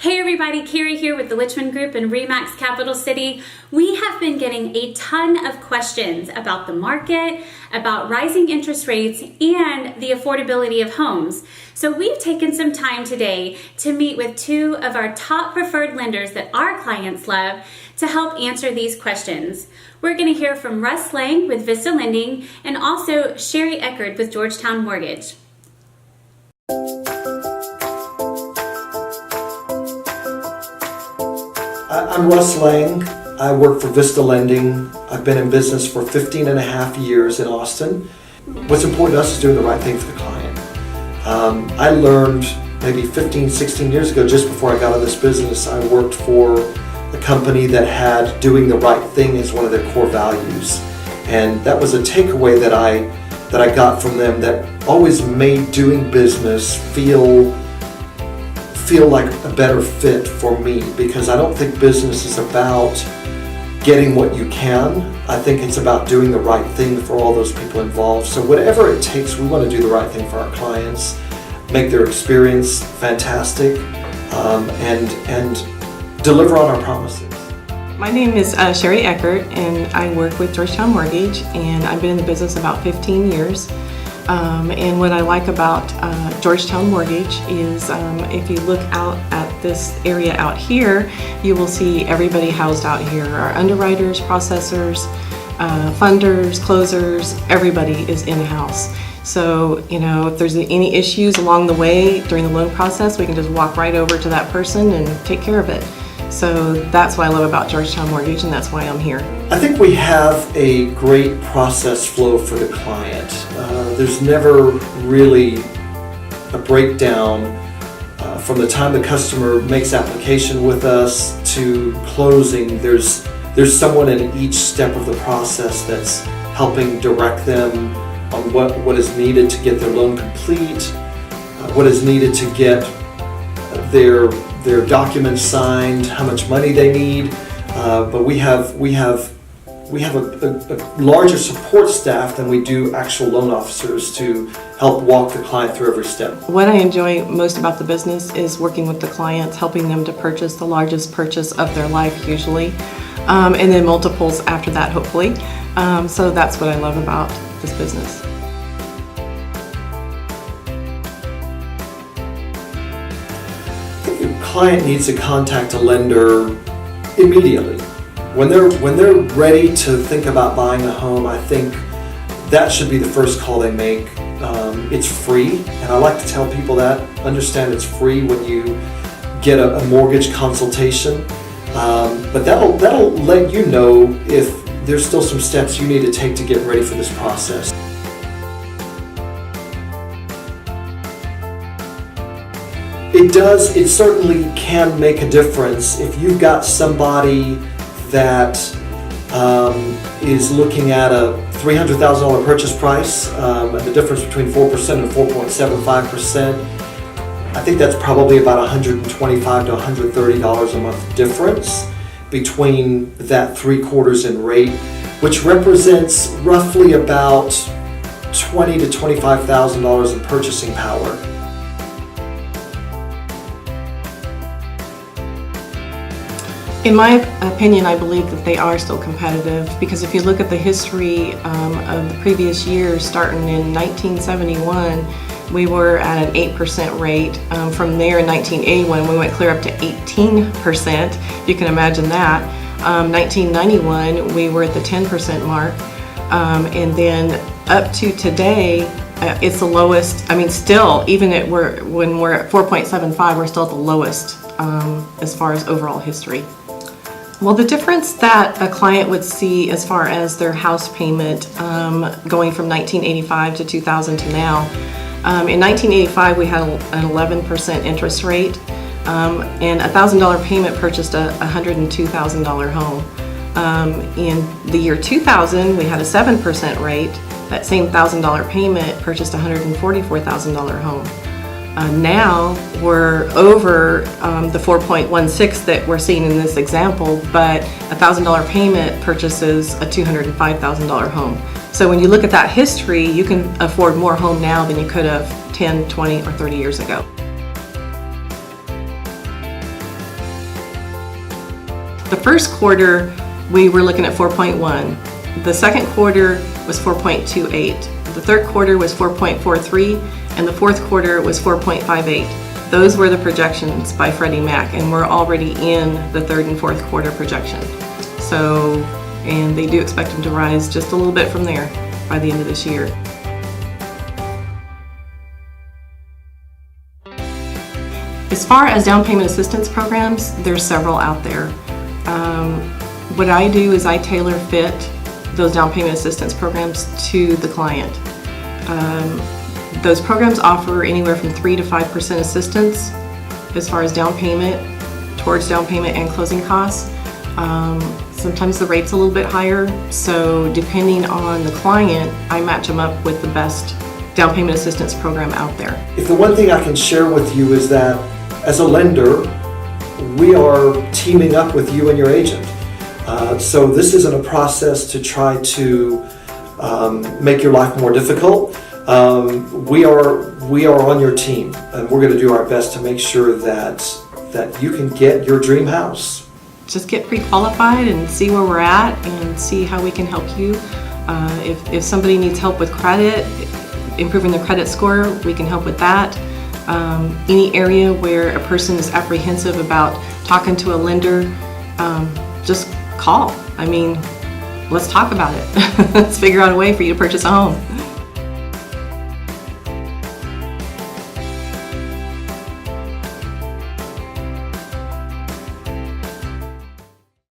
Hey everybody, Carrie here with the Richmond Group and RE/MAX Capital City. We have been getting a ton of questions about the market, about rising interest rates, and the affordability of homes. So we've taken some time today to meet with two of our top preferred lenders that our clients love to help answer these questions. We're going to hear from Russ Lang with Vista Lending and also Sherry Eckert with Georgetown Mortgage. I'm Russ Lang. I work for Vista Lending. I've been in business for 15 and a half years in Austin. What's important to us is doing the right thing for the client. I learned maybe 15, 16 years ago, just before I got in this business, I worked for a company that had doing the right thing as one of their core values. And that was a takeaway that I got from them that always made doing business feel like a better fit for me, because I don't think business is about getting what you can. I think it's about doing the right thing for all those people involved. So whatever it takes, we want to do the right thing for our clients, make their experience fantastic, and deliver on our promises. My name is Sherry Eckert, and I work with Georgetown Mortgage, and I've been in the business about 15 years. And what I like about Georgetown Mortgage is if you look out at this area out here, you will see everybody housed out here. Our underwriters, processors, funders, closers, everybody is in-house. So, if there's any issues along the way during the loan process, we can just walk right over to that person and take care of it. So that's what I love about Georgetown Mortgage, and that's why I'm here. I think we have a great process flow for the client. There's never really a breakdown from the time the customer makes application with us to closing. There's someone in each step of the process that's helping direct them on what is needed to get their loan complete, what is needed to get their documents signed, how much money they need, but we have a larger support staff than we do actual loan officers to help walk the client through every step. What I enjoy most about the business is working with the clients, helping them to purchase the largest purchase of their life usually, and then multiples after that hopefully. So that's what I love about this business. Client needs to contact a lender immediately. When they're ready to think about buying a home, I think that should be the first call they make. It's free, and I like to tell people that. Understand it's free when you get a mortgage consultation, but that'll let you know if there's still some steps you need to take to get ready for this process. It certainly can make a difference if you've got somebody that is looking at a $300,000 purchase price, the difference between 4% and 4.75%. I think that's probably about $125 to $130 a month difference between that 3/4 in rate, which represents roughly about $20,000 to $25,000 in purchasing power. In my opinion, I believe that they are still competitive, because if you look at the history of the previous years, starting in 1971, we were at an 8% rate. From there in 1981, we went clear up to 18%. You can imagine that. 1991, we were at the 10% mark. And then up to today, it's the lowest. I mean, still, even when we're at 4.75, we're still at the lowest as far as overall history. Well, the difference that a client would see as far as their house payment going from 1985 to 2000 to now, in 1985 we had an 11% interest rate, and a $1,000 payment purchased a $102,000 home. In the year 2000 we had a 7% rate. That same $1,000 payment purchased a $144,000 home. Now we're over the 4.16 that we're seeing in this example, but a $1,000 payment purchases a $205,000 home. So when you look at that history, you can afford more home now than you could have 10, 20, or 30 years ago. The first quarter, we were looking at 4.1. The second quarter was 4.28. The third quarter was 4.43, and the fourth quarter was 4.58. Those were the projections by Freddie Mac, and we're already in the third and fourth quarter projection. So, and they do expect them to rise just a little bit from there by the end of this year. As far as down payment assistance programs, there's several out there. What I do is I tailor fit those down payment assistance programs to the client. Those programs offer anywhere from 3 to 5% assistance as far as down payment, towards down payment and closing costs. Sometimes the rate's a little bit higher, so depending on the client, I match them up with the best down payment assistance program out there. If the one thing I can share with you is that as a lender, we are teaming up with you and your agent. So this isn't a process to try to make your life more difficult. We are on your team, and we're going to do our best to make sure that you can get your dream house. Just get pre-qualified and see where we're at and see how we can help you. If somebody needs help with credit, improving their credit score, we can help with that. Any area where a person is apprehensive about talking to a lender, just call. I mean, let's talk about it. Let's figure out a way for you to purchase a home.